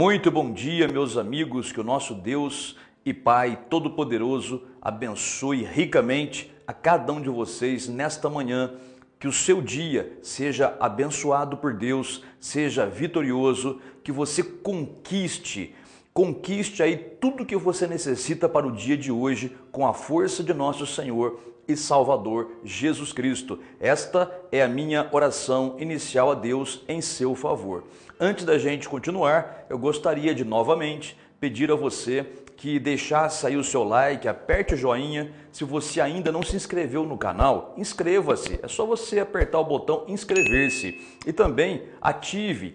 Muito bom dia, meus amigos, que o nosso Deus e Pai Todo-Poderoso abençoe ricamente a cada um de vocês nesta manhã, que o seu dia seja abençoado por Deus, seja vitorioso, que você conquiste aí tudo que você necessita para o dia de hoje com a força de nosso Senhor e Salvador Jesus Cristo. Esta é a minha oração inicial a Deus em seu favor. Antes da gente continuar, eu gostaria de novamente pedir a você que deixasse aí o seu like, aperte o joinha. Se você ainda não se inscreveu no canal, inscreva-se. É só você apertar o botão inscrever-se. E também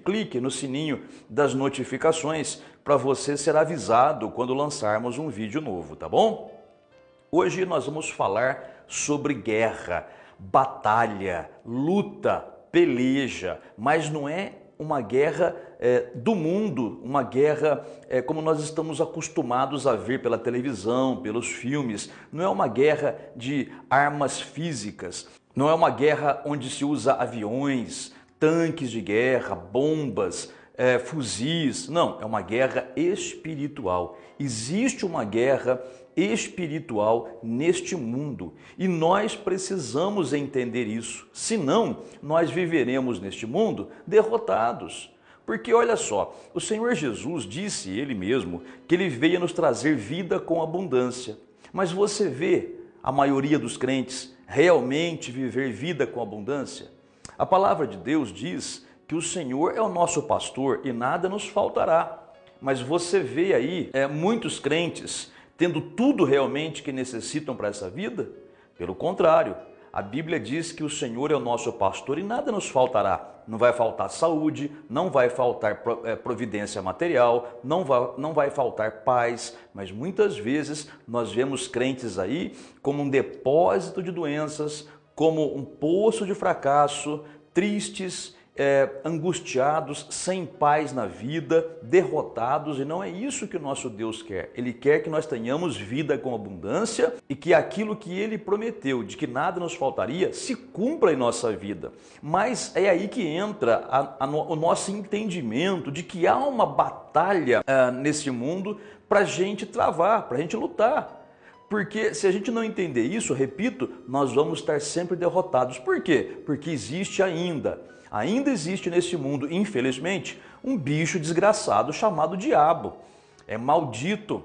clique no sininho das notificações para você ser avisado quando lançarmos um vídeo novo, tá bom? Hoje nós vamos falar sobre guerra, batalha, luta, peleja, mas não é uma guerra do mundo, uma guerra como nós estamos acostumados a ver pela televisão, pelos filmes. Não é uma guerra de armas físicas, não é uma guerra onde se usa aviões, tanques de guerra, bombas, fuzis. Não, é uma guerra espiritual. Existe uma guerra espiritual neste mundo e nós precisamos entender isso, senão nós viveremos neste mundo derrotados. Porque olha só, o Senhor Jesus disse ele mesmo que ele veio nos trazer vida com abundância, mas você vê a maioria dos crentes realmente viver vida com abundância? A palavra de Deus diz que o Senhor é o nosso pastor e nada nos faltará, mas você vê aí muitos crentes tendo tudo realmente que necessitam para essa vida? Pelo contrário, a Bíblia diz que o Senhor é o nosso pastor e nada nos faltará. Não vai faltar saúde, não vai faltar providência material, não vai faltar paz, mas muitas vezes nós vemos crentes aí como um depósito de doenças, como um poço de fracasso, tristes, angustiados, sem paz na vida, derrotados, e não é isso que o nosso Deus quer. Ele quer que nós tenhamos vida com abundância e que aquilo que Ele prometeu, de que nada nos faltaria, se cumpra em nossa vida. Mas é aí que entra o nosso entendimento de que há uma batalha nesse mundo para a gente travar, para a gente lutar. Porque se a gente não entender isso, repito, nós vamos estar sempre derrotados. Por quê? Porque ainda existe nesse mundo, infelizmente, um bicho desgraçado chamado diabo. É maldito.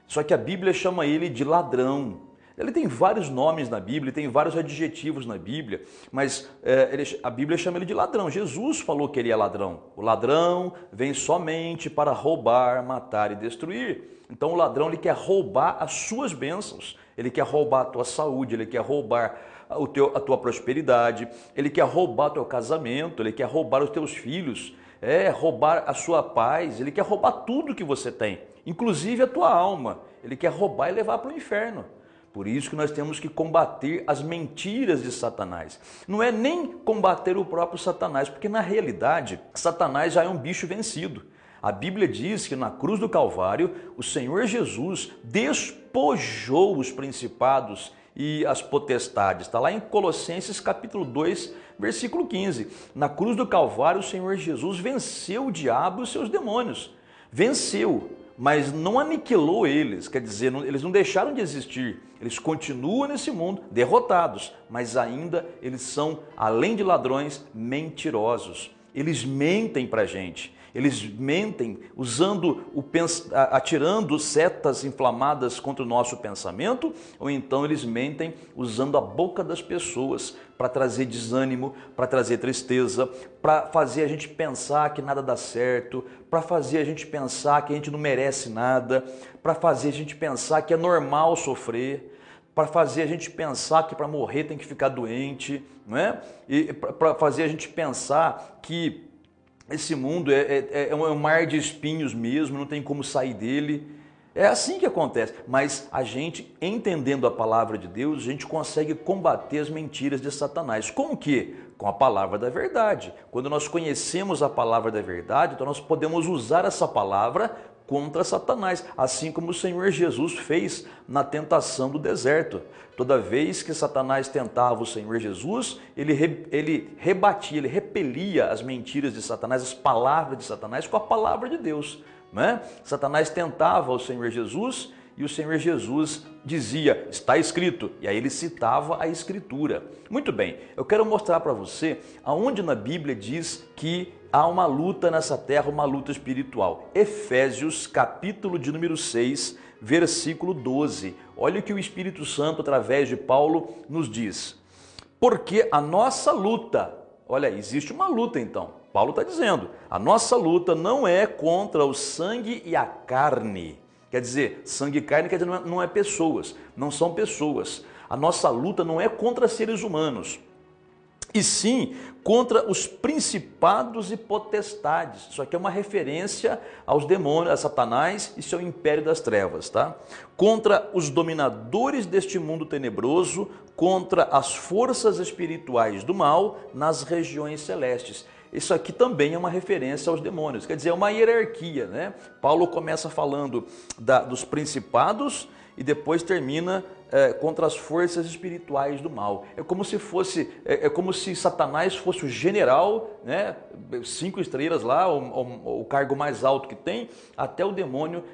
Só que a Bíblia chama ele de ladrão. Ele tem vários nomes na Bíblia, tem vários adjetivos na Bíblia, mas a Bíblia chama ele de ladrão. Jesus falou que ele é ladrão. O ladrão vem somente para roubar, matar e destruir. Então o ladrão ele quer roubar as suas bênçãos, ele quer roubar a tua saúde, ele quer roubar a tua prosperidade, ele quer roubar o teu casamento, ele quer roubar os teus filhos, roubar a sua paz, ele quer roubar tudo que você tem, inclusive a tua alma. Ele quer roubar e levar para o inferno. Por isso que nós temos que combater as mentiras de Satanás. Não é nem combater o próprio Satanás, porque na realidade Satanás já é um bicho vencido. A Bíblia diz que na cruz do Calvário o Senhor Jesus despojou os principados e as potestades. Está lá em Colossenses capítulo 2, versículo 15. Na cruz do Calvário o Senhor Jesus venceu o diabo e os seus demônios. Venceu, mas não aniquilou eles, quer dizer, eles não deixaram de existir. Eles continuam nesse mundo derrotados, mas ainda eles são, além de ladrões, mentirosos. Eles mentem para a gente. Eles mentem atirando setas inflamadas contra o nosso pensamento, ou então eles mentem usando a boca das pessoas para trazer desânimo, para trazer tristeza, para fazer a gente pensar que nada dá certo, para fazer a gente pensar que a gente não merece nada, para fazer a gente pensar que é normal sofrer, para fazer a gente pensar que para morrer tem que ficar doente, não é? E para fazer a gente pensar que esse mundo é um mar de espinhos mesmo, não tem como sair dele. É assim que acontece. Mas a gente, entendendo a palavra de Deus, a gente consegue combater as mentiras de Satanás. Com o quê? Com a palavra da verdade. Quando nós conhecemos a palavra da verdade, então nós podemos usar essa palavra contra Satanás, assim como o Senhor Jesus fez na tentação do deserto. Toda vez que Satanás tentava o Senhor Jesus, ele rebatia, ele repelia as mentiras de Satanás, as palavras de Satanás com a palavra de Deus. né? Satanás tentava o Senhor Jesus e o Senhor Jesus dizia, está escrito, e aí ele citava a Escritura. Muito bem, eu quero mostrar para você aonde na Bíblia diz que há uma luta nessa terra, uma luta espiritual. Efésios, capítulo de número 6, versículo 12. Olha o que o Espírito Santo, através de Paulo, nos diz. Porque a nossa luta, olha, existe uma luta então. Paulo está dizendo, a nossa luta não é contra o sangue e a carne. Quer dizer, sangue e carne quer dizer, não é pessoas, não são pessoas. A nossa luta não é contra seres humanos, e sim contra os principados e potestades. Isso aqui é uma referência aos demônios, a Satanás e seu império das trevas, tá? Contra os dominadores deste mundo tenebroso, contra as forças espirituais do mal nas regiões celestes. Isso aqui também é uma referência aos demônios, quer dizer, é uma hierarquia, né? Paulo começa falando dos principados e depois termina contra as forças espirituais do mal. É como se fosse, como se Satanás fosse o general, né? 5 estrelas lá, o cargo mais alto que tem, até o demônio,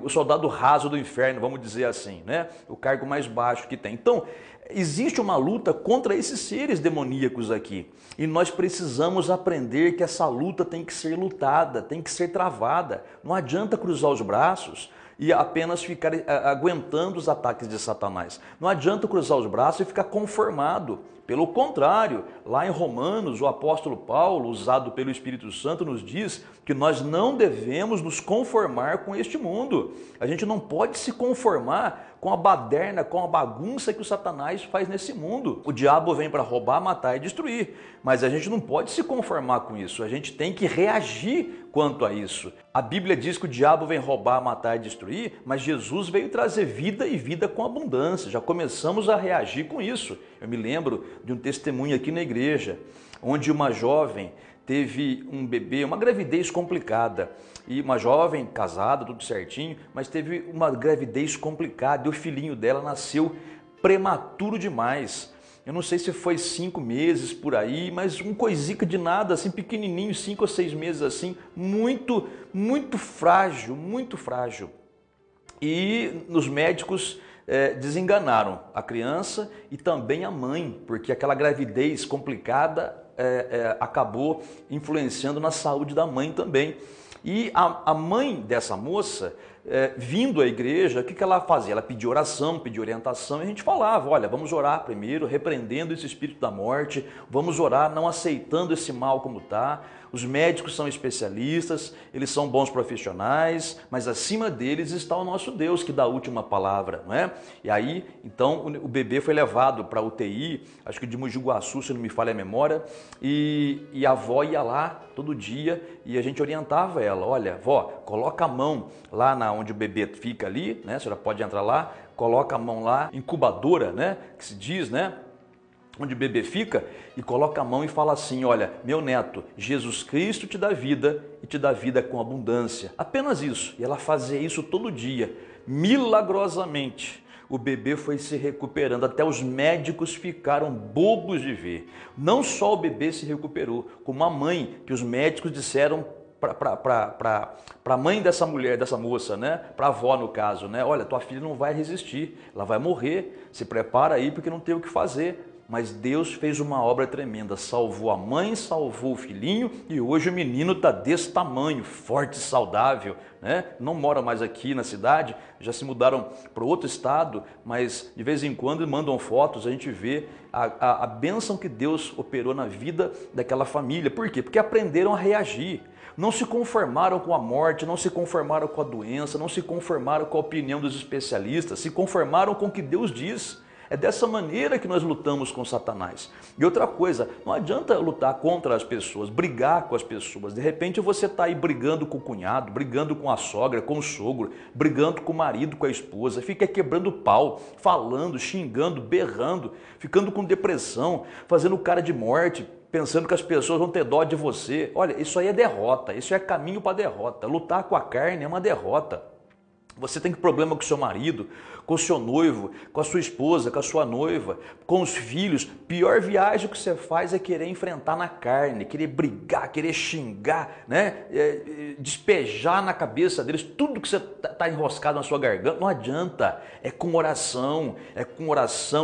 o soldado raso do inferno, vamos dizer assim, né? O cargo mais baixo que tem. Então, existe uma luta contra esses seres demoníacos aqui. E nós precisamos aprender que essa luta tem que ser lutada, tem que ser travada. Não adianta cruzar os braços e apenas ficar aguentando os ataques de Satanás. Não adianta cruzar os braços e ficar conformado. Pelo contrário, lá em Romanos, o apóstolo Paulo, usado pelo Espírito Santo, nos diz que nós não devemos nos conformar com este mundo. A gente não pode se conformar com a baderna, com a bagunça que o Satanás faz nesse mundo. O diabo vem para roubar, matar e destruir, mas a gente não pode se conformar com isso. A gente tem que reagir quanto a isso. A Bíblia diz que o diabo vem roubar, matar e destruir, mas Jesus veio trazer vida e vida com abundância. Já começamos a reagir com isso. Eu me lembro de um testemunho aqui na igreja, onde uma jovem teve um bebê, uma gravidez complicada, e uma jovem casada, tudo certinho, mas teve uma gravidez complicada e o filhinho dela nasceu prematuro demais. Eu não sei se foi 5 meses por aí, mas um coisica de nada, assim, pequenininho, 5 ou 6 meses assim, muito frágil, muito frágil. E os médicos desenganaram a criança e também a mãe, porque aquela gravidez complicada acabou influenciando na saúde da mãe também. E a mãe dessa moça, vindo à igreja, o que ela fazia? Ela pedia oração, pedia orientação, e a gente falava, olha, vamos orar primeiro, repreendendo esse espírito da morte, vamos orar não aceitando esse mal como está. Os médicos são especialistas, eles são bons profissionais, mas acima deles está o nosso Deus, que dá a última palavra, não é? E aí, então, o bebê foi levado para a UTI, acho que de Mogi Guaçu, se não me falha a memória, e a avó ia lá todo dia e a gente orientava ela, olha, vó, coloca a mão lá onde o bebê fica ali, né? A senhora pode entrar lá, coloca a mão lá, incubadora, né? Que se diz, né? Onde o bebê fica, e coloca a mão e fala assim, olha, meu neto, Jesus Cristo te dá vida e te dá vida com abundância. Apenas isso. E ela fazia isso todo dia, milagrosamente. O bebê foi se recuperando, até os médicos ficaram bobos de ver. Não só o bebê se recuperou, como a mãe, que os médicos disseram para a mãe dessa mulher, dessa moça, né? Para a avó no caso, né? Olha, tua filha não vai resistir, ela vai morrer, se prepara aí porque não tem o que fazer. Mas Deus fez uma obra tremenda, salvou a mãe, salvou o filhinho e hoje o menino está desse tamanho, forte e saudável, né? Não mora mais aqui na cidade, já se mudaram para outro estado, mas de vez em quando mandam fotos, a gente vê a bênção que Deus operou na vida daquela família. Por quê? Porque aprenderam a reagir. Não se conformaram com a morte, não se conformaram com a doença, não se conformaram com a opinião dos especialistas, se conformaram com o que Deus diz. É dessa maneira que nós lutamos com Satanás. E outra coisa, não adianta lutar contra as pessoas, brigar com as pessoas. De repente você está aí brigando com o cunhado, brigando com a sogra, com o sogro, brigando com o marido, com a esposa, fica quebrando pau, falando, xingando, berrando, ficando com depressão, fazendo cara de morte, pensando que as pessoas vão ter dó de você. Olha, isso aí é derrota, isso é caminho para derrota. Lutar com a carne é uma derrota. Você tem problema com seu marido, com o seu noivo, com a sua esposa, com a sua noiva, com os filhos. Pior viagem que você faz é querer enfrentar na carne, querer brigar, querer xingar, né? Despejar na cabeça deles tudo que você está enroscado na sua garganta. Não adianta, é com oração,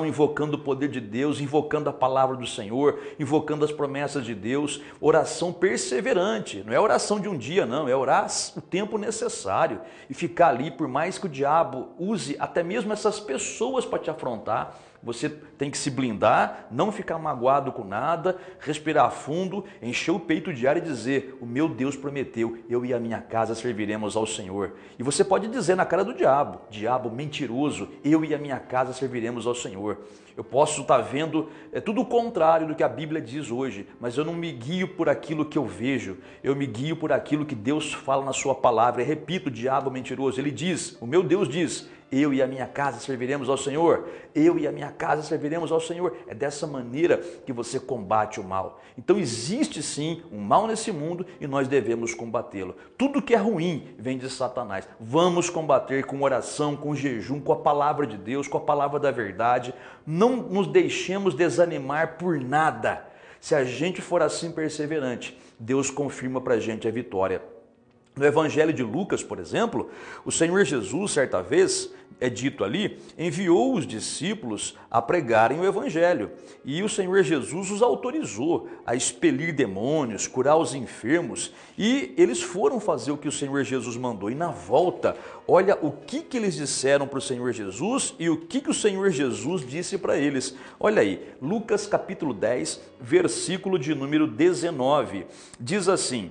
invocando o poder de Deus, invocando a palavra do Senhor, invocando as promessas de Deus, oração perseverante, não é oração de um dia não, é orar o tempo necessário e ficar ali, por mais que o diabo use até mesmo essas pessoas para te afrontar, você tem que se blindar, não ficar magoado com nada, respirar fundo, encher o peito de ar e dizer, o meu Deus prometeu, eu e a minha casa serviremos ao Senhor. E você pode dizer na cara do diabo, diabo mentiroso, eu e a minha casa serviremos ao Senhor. Eu posso estar vendo tudo o contrário do que a Bíblia diz hoje, mas eu não me guio por aquilo que eu vejo, eu me guio por aquilo que Deus fala na sua palavra. E repito, diabo mentiroso, ele diz, o meu Deus diz, eu e a minha casa serviremos ao Senhor. Eu e a minha casa serviremos ao Senhor. É dessa maneira que você combate o mal. Então existe sim um mal nesse mundo e nós devemos combatê-lo. Tudo que é ruim vem de Satanás. Vamos combater com oração, com jejum, com a palavra de Deus, com a palavra da verdade. Não nos deixemos desanimar por nada. Se a gente for assim perseverante, Deus confirma para a gente a vitória. No Evangelho de Lucas, por exemplo, o Senhor Jesus, certa vez, é dito ali, enviou os discípulos a pregarem o Evangelho. E o Senhor Jesus os autorizou a expelir demônios, curar os enfermos. E eles foram fazer o que o Senhor Jesus mandou. E na volta, olha o que eles disseram para o Senhor Jesus e o que o Senhor Jesus disse para eles. Olha aí, Lucas capítulo 10, versículo de número 19. Diz assim...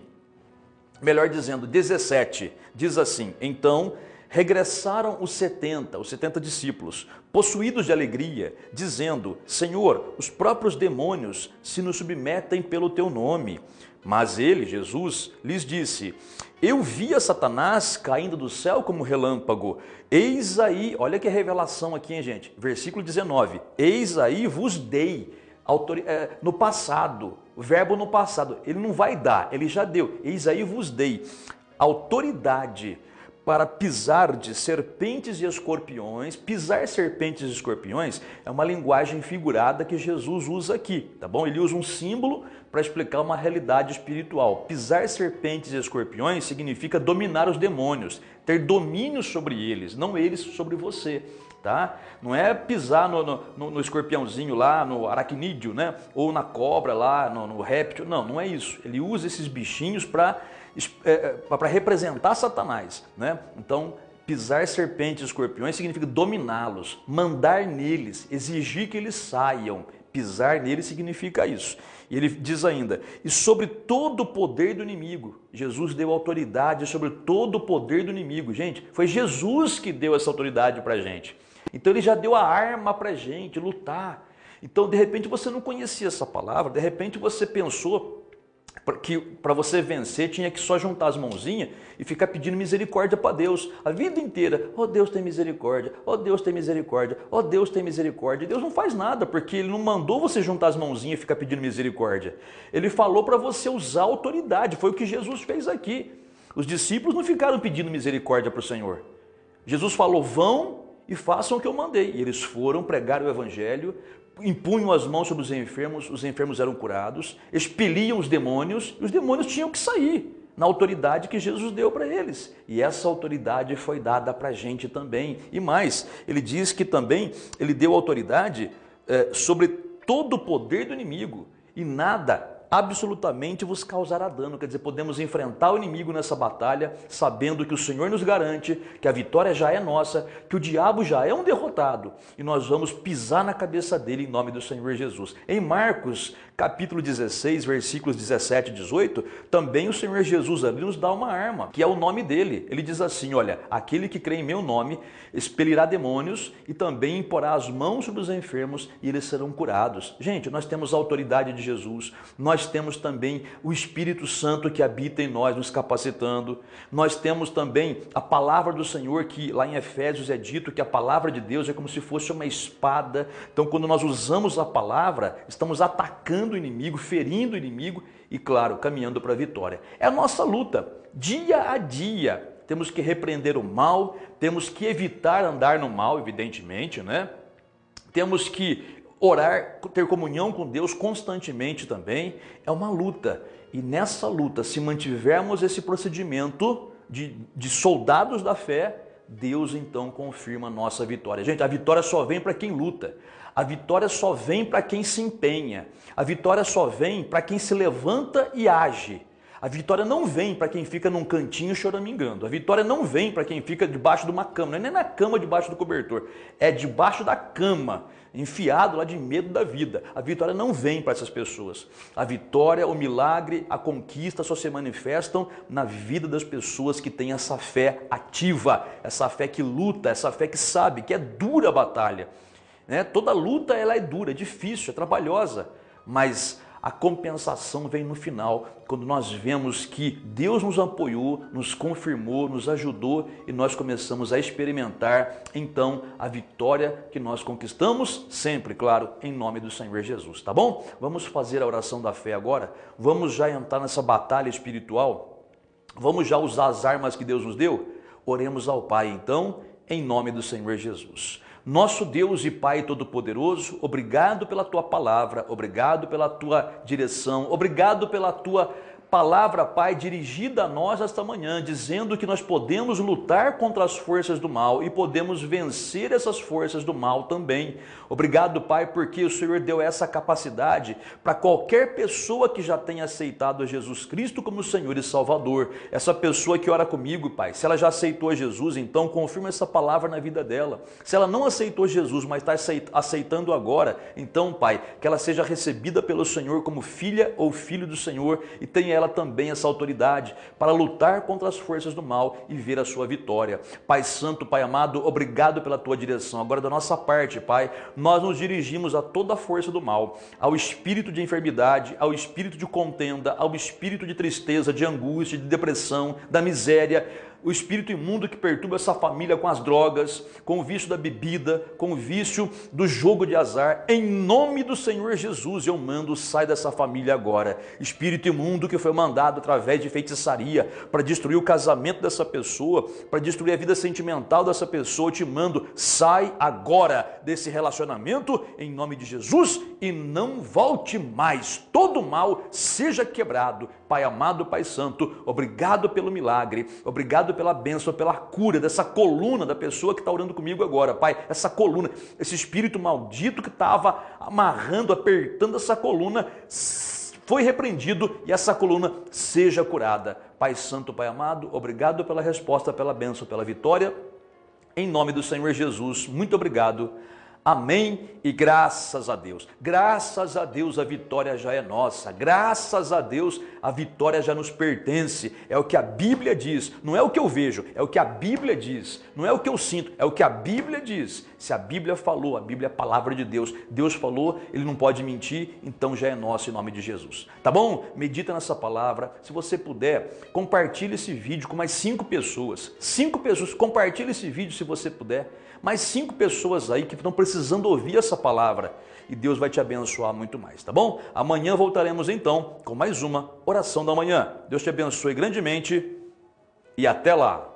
Melhor dizendo, 17, diz assim, então regressaram os 70 discípulos, possuídos de alegria, dizendo, Senhor, os próprios demônios se nos submetem pelo teu nome. Mas ele, Jesus, lhes disse, eu vi a Satanás caindo do céu como relâmpago. Eis aí, olha que revelação aqui, hein, gente, versículo 19, eis aí vos dei, no passado, o verbo no passado, ele não vai dar, ele já deu. Eis aí vos dei autoridade para pisar de serpentes e escorpiões. Pisar serpentes e escorpiões é uma linguagem figurada que Jesus usa aqui, tá bom? Ele usa um símbolo para explicar uma realidade espiritual. Pisar serpentes e escorpiões significa dominar os demônios, ter domínio sobre eles, não eles sobre você. Tá? Não é pisar no escorpiãozinho lá, no aracnídeo, né? Ou na cobra lá, no réptil, não é isso. Ele usa esses bichinhos para representar Satanás, né? Então, pisar serpentes e escorpiões significa dominá-los, mandar neles, exigir que eles saiam. Pisar neles significa isso. E ele diz ainda, e sobre todo o poder do inimigo, Jesus deu autoridade sobre todo o poder do inimigo. Gente, foi Jesus que deu essa autoridade para a gente. Então ele já deu a arma para a gente lutar. Então de repente você não conhecia essa palavra, de repente você pensou que para você vencer tinha que só juntar as mãozinhas e ficar pedindo misericórdia para Deus a vida inteira. Oh Deus tem misericórdia, oh Deus tem misericórdia, oh Deus tem misericórdia. E Deus não faz nada porque Ele não mandou você juntar as mãozinhas e ficar pedindo misericórdia. Ele falou para você usar a autoridade, foi o que Jesus fez aqui. Os discípulos não ficaram pedindo misericórdia para o Senhor. Jesus falou, vão e façam o que eu mandei. E eles foram pregar o Evangelho, impunham as mãos sobre os enfermos eram curados, expeliam os demônios, e os demônios tinham que sair na autoridade que Jesus deu para eles. E essa autoridade foi dada para a gente também. E mais, ele diz que também ele deu autoridade sobre todo o poder do inimigo, e nada absolutamente vos causará dano. Quer dizer, podemos enfrentar o inimigo nessa batalha, sabendo que o Senhor nos garante que a vitória já é nossa, que o diabo já é um derrotado, e nós vamos pisar na cabeça dele em nome do Senhor Jesus. Em Marcos, capítulo 16, versículos 17 e 18, também o Senhor Jesus ali nos dá uma arma, que é o nome dele. Ele diz assim, olha, aquele que crê em meu nome expelirá demônios e também imporá as mãos sobre os enfermos e eles serão curados. Gente, nós temos a autoridade de Jesus, nós temos também o Espírito Santo que habita em nós, nos capacitando. Nós temos também a palavra do Senhor, que lá em Efésios é dito que a palavra de Deus é como se fosse uma espada. Então, quando nós usamos a palavra, estamos atacando o inimigo, ferindo o inimigo e, claro, caminhando para a vitória. É a nossa luta, dia a dia. temos que repreender o mal, temos que evitar andar no mal, evidentemente, né? Temos que orar, ter comunhão com Deus constantemente também. É uma luta. E nessa luta, se mantivermos esse procedimento de soldados da fé, Deus então confirma a nossa vitória. Gente, a vitória só vem para quem luta. A vitória só vem para quem se empenha. A vitória só vem para quem se levanta e age. A vitória não vem para quem fica num cantinho choramingando. A vitória não vem para quem fica debaixo de uma cama. Não é nem na cama debaixo do cobertor. É debaixo da cama, enfiado lá de medo da vida. A vitória não vem para essas pessoas. A vitória, o milagre, a conquista só se manifestam na vida das pessoas que têm essa fé ativa, essa fé que luta, essa fé que sabe que é dura a batalha. Toda luta ela é dura, é difícil, é trabalhosa, mas a compensação vem no final, quando nós vemos que Deus nos apoiou, nos confirmou, nos ajudou e nós começamos a experimentar, então, a vitória que nós conquistamos, sempre, claro, em nome do Senhor Jesus, tá bom? Vamos fazer a oração da fé agora, vamos já entrar nessa batalha espiritual, vamos já usar as armas que Deus nos deu? Oremos ao Pai, então, em nome do Senhor Jesus. Nosso Deus e Pai Todo-Poderoso, obrigado pela Tua palavra, obrigado pela Tua direção, obrigado pela Tua palavra, Pai, dirigida a nós esta manhã, dizendo que nós podemos lutar contra as forças do mal e podemos vencer essas forças do mal também. Obrigado, Pai, porque o Senhor deu essa capacidade para qualquer pessoa que já tenha aceitado a Jesus Cristo como Senhor e Salvador. Essa pessoa que ora comigo, Pai, se ela já aceitou a Jesus, então confirma essa palavra na vida dela. Se ela não aceitou Jesus, mas está aceitando agora, então, Pai, que ela seja recebida pelo Senhor como filha ou filho do Senhor e tenha ela também essa autoridade para lutar contra as forças do mal e ver a sua vitória. Pai Santo, Pai amado, obrigado pela Tua direção. Agora da nossa parte, Pai, nós nos dirigimos a toda a força do mal, ao espírito de enfermidade, ao espírito de contenda, ao espírito de tristeza, de angústia, de depressão, da miséria, o espírito imundo que perturba essa família com as drogas, com o vício da bebida, com o vício do jogo de azar. Em nome do Senhor Jesus, eu mando, sai dessa família agora. Espírito imundo que foi mandado através de feitiçaria para destruir o casamento dessa pessoa, para destruir a vida sentimental dessa pessoa, eu te mando, sai agora desse relacionamento, em nome de Jesus, e não volte mais. Todo mal seja quebrado. Pai amado, Pai Santo, obrigado pelo milagre, obrigado pela bênção, pela cura dessa coluna da pessoa que está orando comigo agora, Pai, essa coluna, esse espírito maldito que estava amarrando, apertando essa coluna, foi repreendido e essa coluna seja curada. Pai Santo, Pai amado, obrigado pela resposta, pela bênção, pela vitória, em nome do Senhor Jesus, muito obrigado. Amém e graças a Deus. Graças a Deus a vitória já é nossa. Graças a Deus a vitória já nos pertence. É o que a Bíblia diz. Não é o que eu vejo, é o que a Bíblia diz. Não é o que eu sinto, é o que a Bíblia diz. Se a Bíblia falou, a Bíblia é a palavra de Deus. Deus falou, Ele não pode mentir, então já é nosso em nome de Jesus. Tá bom? Medita nessa palavra. Se você puder, compartilhe esse vídeo com mais 5 pessoas. 5 pessoas, compartilhe esse vídeo se você puder. Mais 5 pessoas aí que estão precisando ouvir essa palavra e Deus vai te abençoar muito mais, tá bom? Amanhã voltaremos então com mais uma oração da manhã. Deus te abençoe grandemente e até lá!